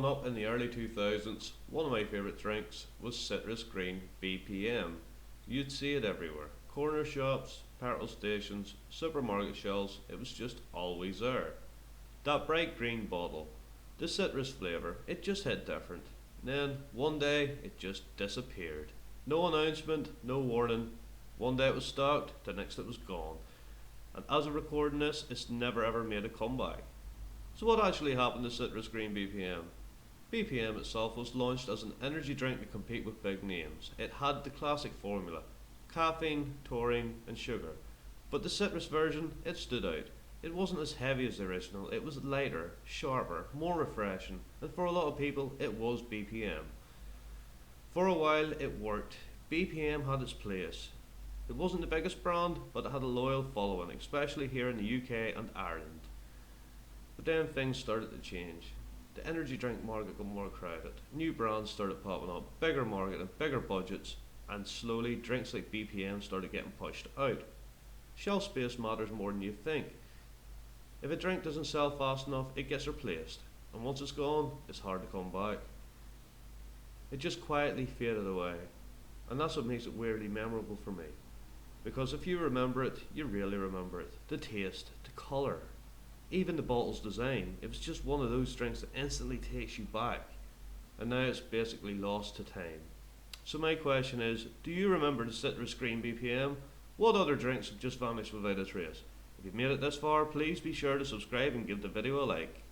Growing up in the early 2000s, one of my favourite drinks was citrus green BPM. You'd see it everywhere. Corner shops, petrol stations, supermarket shelves, it was just always there. That bright green bottle, the citrus flavour, it just hit different. Then, one day, it just disappeared. No announcement, no warning. One day it was stocked, the next it was gone. And as of recording this, it's never ever made a comeback. So what actually happened to Citrus Green BPM? BPM itself was launched as an energy drink to compete with big names. It had the classic formula: caffeine, taurine and sugar. But the citrus version, it stood out. It wasn't as heavy as the original, it was lighter, sharper, more refreshing, and for a lot of people it was BPM. For a while it worked. BPM had its place. It wasn't the biggest brand, but it had a loyal following, especially here in the UK and Ireland. But then things started to change. The energy drink market got more crowded. New brands started popping up, bigger market and bigger budgets, and slowly drinks like BPM started getting pushed out. Shelf space matters more than you think. If a drink doesn't sell fast enough, it gets replaced, and once it's gone, it's hard to come back. It just quietly faded away, and that's what makes it weirdly memorable for me. Because if you remember it, you really remember it. The taste, the colour, even the bottle's design. It was just one of those drinks that instantly takes you back, and now it's basically lost to time. So my question is, do you remember the citrus green BPM? What other drinks have just vanished without a trace? If you've made it this far, please be sure to subscribe and give the video a like.